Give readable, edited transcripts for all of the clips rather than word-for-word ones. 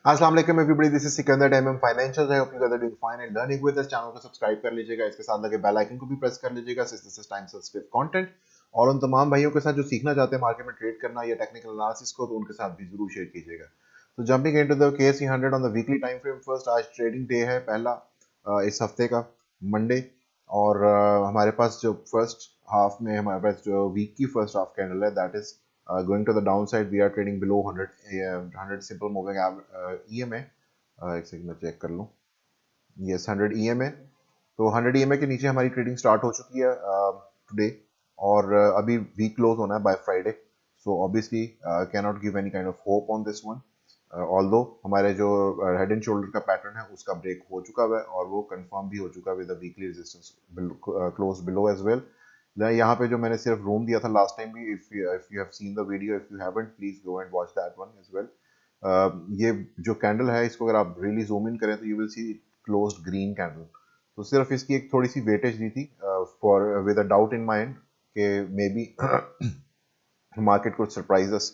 अस्सलाम वालेकुम everybody, this is Sikandar MM financial. I hope you guys are doing fine and learning with this. Channel को subscribe कर लीजिएगा, इसके साथ लगे बेल आइकन को भी प्रेस कर लीजिएगा since this is time sensitive content. और उन तमाम भाइयों के साथ जो सीखना चाहते हैं मार्केट में ट्रेड करना या टेक्निकल एनालिसिस को, तो उनके साथ भी जरूर शेयर कीजिएगा। तो jumping into the KSE 100 on the weekly time frame first, आज ट्रेडिंग डे है पहला इस हफ्ते का, मंडे। और हमारे पास जो फर्स्ट हाफ में हमारे पास जो वीक की फर्स्ट हाफ कैंडल है, that is going to the downside. We are trading below 100 simple moving EMA। एक सेकंड में चेक कर लूँ। Yes, 100 EMA। तो 100 EMA के नीचे हमारी ट्रेडिंग स्टार्ट हो चुकी है टुडे। और अभी वीक क्लोज होना है by Friday. So obviously can not give any kind of hope on this one. Although हमारे जो हेड एंड शोल्डर का पैटर्न है उसका ब्रेक हो चुका है और वो कंफर्म भी हो चुका है with the weekly resistance close below as well. यहाँ पे जो मैंने सिर्फ रूम दिया था लास्ट टाइम भी, if you have seen the video, if you haven't, please go and watch that one as well. ये जो कैंडल है, इसको अगर आप रियली जूम इन करें तो you will see closed green candle. तो सिर्फ इसकी एक थोड़ी सी वेटेज दी थी for with a doubt in mind कि may be market could surprise us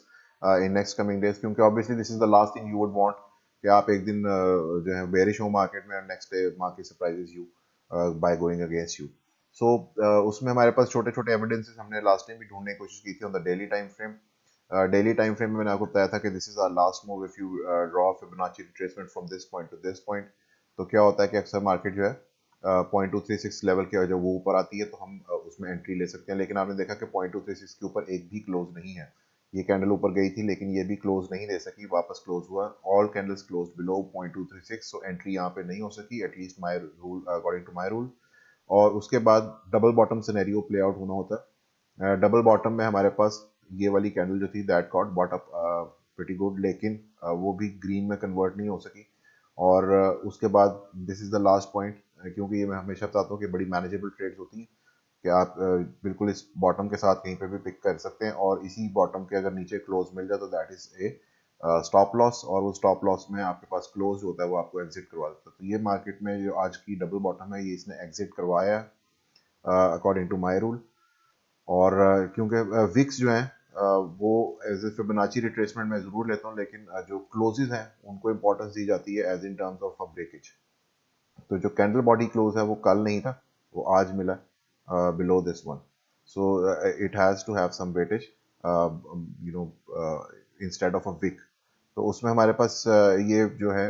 in next coming days, क्योंकि obviously this is the last thing you would want कि आप एक दिन जो है बेरिश हो मार्केट में, next day market surprises you by going against you. So उसमें हमारे पास छोटे छोटे एविडेंसेस हमने लास्ट टाइम भी ढूंढने की कोशिश की थी on the daily time frame. Daily time frame में मैंने आपको बताया था कि this is our last move, if you draw Fibonacci retracement from this point to this point. तो क्या होता है कि अक्सर मार्केट जो है 0.236 लेवल के जब वो ऊपर आती है तो हम उसमें एंट्री ले सकते हैं। लेकिन आपने देखा कि 0.236 के ऊपर एक भी क्लोज नहीं है। ये कैंडल ऊपर गई थी लेकिन ये भी क्लोज नहीं दे सकी, वापस क्लोज हुआ। All candles close below 0.236, so entry यहाँ पे नहीं हो सकी, at least my rule, according to my rule. और उसके बाद double bottom scenario play out होना होता है। डबल बॉटम में हमारे पास ये वाली कैंडल जो थी that got bought up pretty good, लेकिन वो भी ग्रीन में कन्वर्ट नहीं हो सकी। और उसके बाद this is the last point, क्योंकि ये मैं हमेशा बताता हूँ कि बड़ी मैनेजेबल ट्रेड्स होती हैं कि आप बिल्कुल इस बॉटम के साथ कहीं पे भी पिक कर सकते हैं, और इसी बॉटम के अगर नीचे क्लोज मिल जाए तो that is a stop loss, और वो स्टॉप लॉस में आपके पास क्लोज होता है वो आपको एग्जिट करवा देता है। तो ये मार्केट में जो आज की डबल बॉटम है, ये इसने एग्जिट करवाया अकॉर्डिंग टू माई रूल। और क्योंकि विक्स जो है वो एज ए फिबोनाची रिट्रेसमेंट में जरूर लेता हूँ, लेकिन जो क्लोजेज हैं उनको इंपॉर्टेंस दी जाती है as in terms of a breakage. तो जो कैंडल बॉडी क्लोज है वो कल नहीं था, वो आज मिला below this one. So it has to have some weightage you know instead of a wick. तो उसमें हमारे पास ये जो है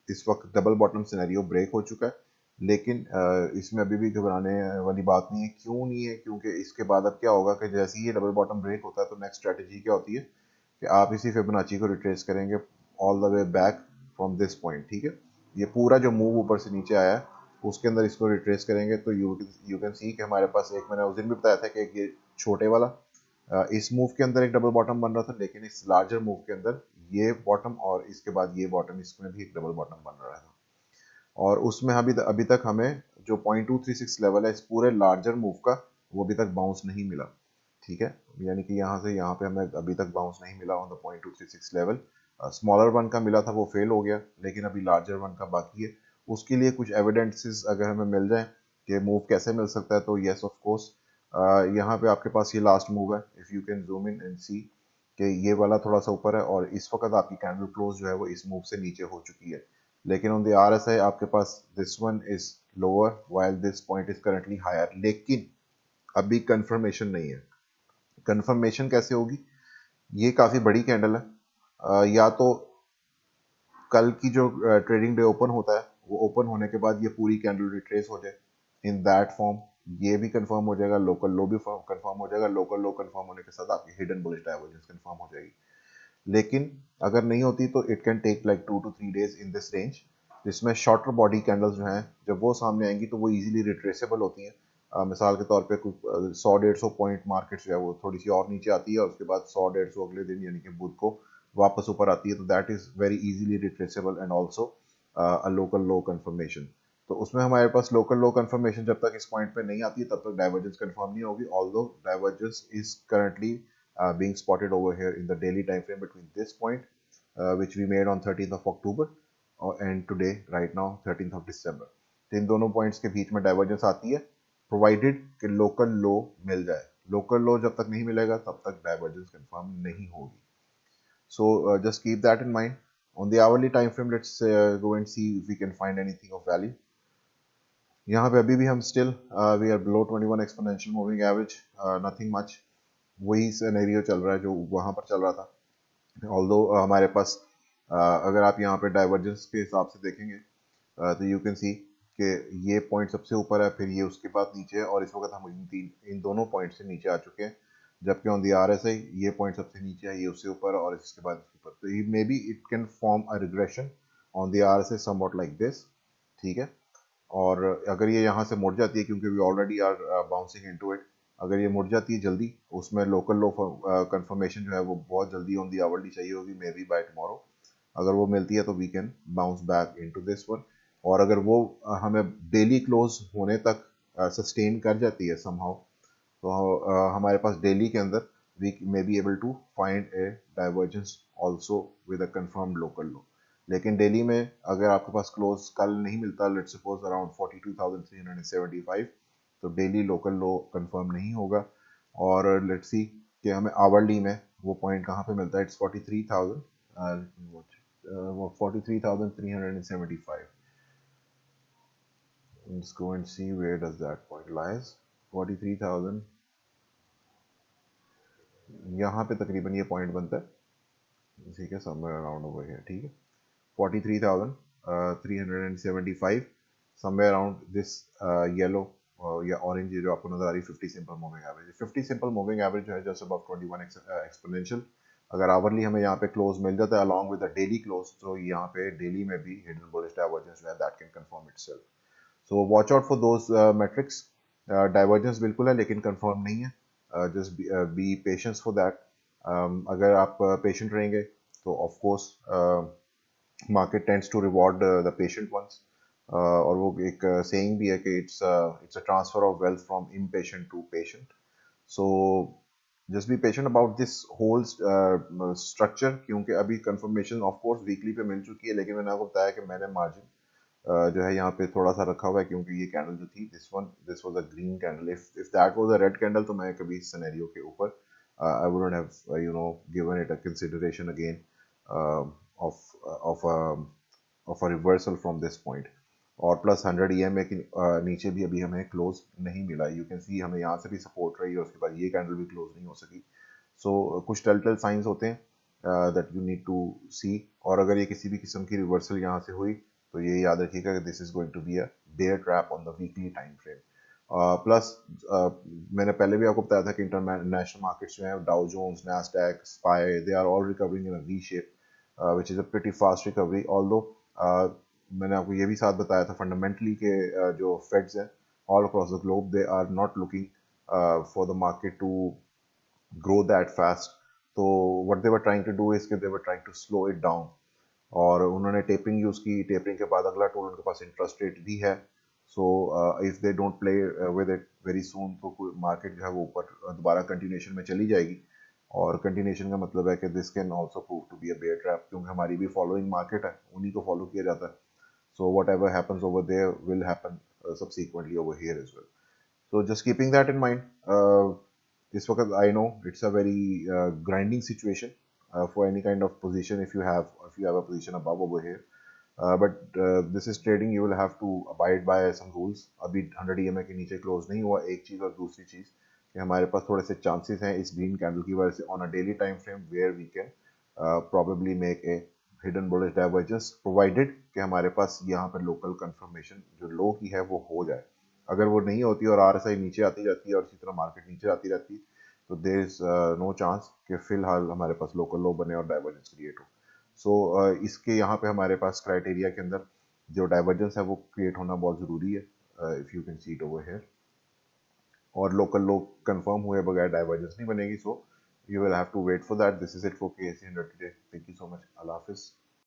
इस वक्त डबल बॉटम सिनेरियो ब्रेक हो चुका है। लेकिन इसमें अभी भी घबराने वाली बात नहीं है। क्यों नहीं है? क्योंकि इसके बाद अब क्या होगा कि जैसे ही ये डबल बॉटम ब्रेक होता है तो नेक्स्ट स्ट्रेटजी क्या होती है कि आप इसी फिबोनाची को रिट्रेस करेंगे all the way back from this point. ठीक है, ये पूरा जो मूव ऊपर से नीचे आया है उसके अंदर इसको रिट्रेस करेंगे। तो यू कैन सी कि हमारे पास एक, मैंने उस दिन भी बताया था कि एक ये छोटे वाला इस मूव के अंदर एक डबल बॉटम बन रहा था, लेकिन इस लार्जर मूव के अंदर ये बॉटम और इसके बाद ये बॉटम, इसमें भी एक डबल बॉटम बन रहा था। और उसमें अभी तक हमें जो 0.236 लेवल है इस पूरे लार्जर मूव का, वो अभी तक बाउंस नहीं मिला। ठीक है, यानी कि यहाँ से यहाँ पे हमें अभी तक बाउंस नहीं मिला on the 0.236 level. Smaller one का मिला था, वो फेल हो गया, लेकिन अभी लार्जर वन का बाकी है। उसके लिए कुछ एविडेंसेस अगर हमें मिल जाए कि मूव कैसे मिल सकता है, तो येस ऑफ कोर्स। यहाँ पे आपके पास ये लास्ट मूव है, if you can zoom in and see कि ये वाला थोड़ा सा ऊपर है और इस वक्त आपकी कैंडल क्लोज जो है वो इस मूव से नीचे हो चुकी है। लेकिन ऑन द RSI आपके पास this one is lower while this point is currently higher, लेकिन अभी कंफर्मेशन नहीं है। कंफर्मेशन कैसे होगी? ये काफ़ी बड़ी कैंडल है। या तो कल की जो ट्रेडिंग डे ओपन होता है वो ओपन होने के बाद ये पूरी कैंडल रिट्रेस हो जाए इन दैट फॉर्म, ये भी कंफर्म हो जाएगा, लोकल लो भी कंफर्म हो जाएगा। लोकल लो कंफर्म होने के साथ आपकी हिडन बुलिश डाइवर्जेंस कंफर्म हो जाएगी। लेकिन अगर नहीं होती तो it can take like 2 to 3 days in this range, जिसमें शॉर्टर बॉडी कैंडल्स जो हैं जब वो सामने आएंगी तो वो इजीली रिट्रेसेबल होती हैं। मिसाल के तौर पे कुछ 100-150 पॉइंट मार्केट जो है वो थोड़ी सी और नीचे आती है और उसके बाद 100-150 अगले दिन यानी कि बुध को वापस ऊपर आती है, तो that is very easily retraceable and also a local low confirmation. तो उसमें हमारे पास लोकल लो कंफर्मेशन जब तक इस पॉइंट पे नहीं आती है तब तक डाइवर्जेंस कंफर्म नहीं होगी, although divergence is currently being spotted over here in the daily time frame between this point which we made on 13th of October and today right now 13th of December। तो इन दोनों points के बीच में divergence आती है provided कि local लो मिल जाए। Local लो जब तक नहीं मिलेगा तब तक डाइवर्जेंस कंफर्म नहीं होगी। So just keep that in mind. On the hourly time frame, let's go and see if we can find anything of value. यहाँ पे अभी भी हम still we are below 21 exponential moving average, nothing much. वही scenario चल रहा है जो वहाँ पर चल रहा था. Although हमारे पास अगर आप यहाँ पे डाइवर्जेंस के हिसाब से देखेंगे तो यू कैन सी कि ये पॉइंट सबसे ऊपर है, फिर ये उसके बाद नीचे है, और इस वक्त हम इन दोनों पॉइंट से नीचे आ चुके हैं. जबकि ऑन दी RSI ये पॉइंट सबसे नीचे है, ये उससे ऊपर और इसके बाद इसके ऊपर. तो may be it can form a regression on the RSI somewhat like this. ठीक है. और अगर ये यहाँ से मुड़ जाती है, क्योंकि we already are bouncing into it, अगर ये मुड़ जाती है जल्दी, उसमें लोकल लो कंफर्मेशन जो है वो बहुत जल्दी ऑन दी आवरली चाहिए होगी, मे बी बाय टुमारो. अगर वो मिलती है तो we can bounce back into this one. और अगर वो हमें डेली क्लोज होने तक सस्टेन कर जाती है समहाउ, तो हमारे पास डेली के अंदर we may be able to find a divergence also with a confirmed local low. लेकिन डेली में अगर आपके पास क्लोज कल नहीं मिलता, लेट्स सपोज अराउंड 42,375, तो डेली लोकल लो कंफर्म नहीं होगा. और लेट्स सी कि हमें आवरली में वो पॉइंट कहाँ पे मिलता है. इट्स 43,000, वो 43,375. Let's go and see where does that point lies. 43,000 यहाँ पे तकरीबन ये पॉइंट बनता है. ठीक है, समवेयर अराउंड ओवर हियर. ठीक है, 43,375 समवेयर अराउंड दिस येलो या ऑरेंज जो आपको नजर आ रही है 50 simple moving average. 50 simple moving average जो है जस्ट अबव 21 एक्सपोनेंशियल. अगर आवरली हमें यहाँ पे क्लोज मिल जाता है along with the daily close, तो यहाँ पे डेली में भी हिडन बुलिश डाइवर्जेंस जो है that can confirm itself. So watch out for those metrics. Divergence बिल्कुल है लेकिन कंफर्म नहीं है. Just be patience for that. अगर आप पेशेंट रहेंगे तो of course market tends to reward the patient ones. और वो एक सेइंग भी है कि it's a transfer of wealth from impatient to patient. So just be patient about this whole structure, क्योंकि अभी कंफर्मेशन ऑफ कोर्स वीकली पे मिल चुकी है, लेकिन मैंने आपको बताया कि मैंने मार्जिन जो है यहाँ पे थोड़ा सा रखा हुआ है, क्योंकि ये कैंडल जो थी this was a green candle. If that was a red candle तो मैं कभी इस सिनेरियो के ऊपर I wouldn't have given it a consideration again of a reversal from this point. और प्लस 100 EMA के नीचे भी अभी हमें क्लोज नहीं मिला. यू कैन सी हमें यहाँ से भी सपोर्ट रही है और उसके बाद ये कैंडल भी क्लोज नहीं हो सकी. सो कुछ टेल साइंस होते हैं दैट यू नीड टू सी. और अगर ये किसी भी किस्म की रिवर्सल यहाँ से हुई तो ये याद रखिएगा कि this is going to be a bear trap on the weekly time frame. Plus मैंने पहले भी आपको बताया था कि इंटरनेशनल मार्केट्स जो हैं, Dow Jones, Nasdaq, SPY, they are all recovering in a V shape which is a pretty fast recovery. Although मैंने आपको ये भी साथ बताया था फंडामेंटली के जो फेड्स हैं all across the globe, they are not looking for the market to grow that fast. तो what they were trying to do is के they were trying to slow it down. और उन्होंने tapering use की. Tapering के बाद अगला tool उनके पास interest rate भी है. So if they don't play with it very soon, तो मार्केट जो है वो ऊपर दोबारा कंटिन्यूशन में चली जाएगी. और कंटिन्यूशन का मतलब है कि this can also prove to be a bear trap, क्योंकि हमारी भी फॉलोइंग मार्केट है, उन्हीं को फॉलो किया जाता है. So whatever happens over there will happen subsequently over here as well. So just keeping that in mind, this वक्त I know it's a very grinding situation for any kind of position if you have a position above over here. But this is trading, you will have to abide by some rules. अभी 100 EMA के नीचे close नहीं हुआ. एक चीज़ और दूसरी चीज़ कि हमारे पास थोड़े से चांसेस हैं इस ग्रीन कैंडल की वजह से on a daily time frame where we can probably make a hidden bullish divergence provided कि हमारे पास यहाँ पर लोकल कंफर्मेशन जो लो की है वो हो जाए. अगर वो नहीं होती और RSI नीचे आती जाती है और इसी तरह मार्केट नीचे आती रहती है, तो देयर इज नो चांस कि फिलहाल हमारे पास लोकल लो बने और डाइवर्जेंस क्रिएट हो. सो इसके यहाँ पे हमारे पास क्राइटेरिया के अंदर जो डाइवर्जेंस है वो क्रिएट होना बहुत ज़रूरी है. If you can see it over here. और लोकल लो कंफर्म हुए बगैर डाइवर्जेंस नहीं बनेगी. सो you will have to wait for that. This is it for KSE100 today. Thank you so much. Allah Hafiz.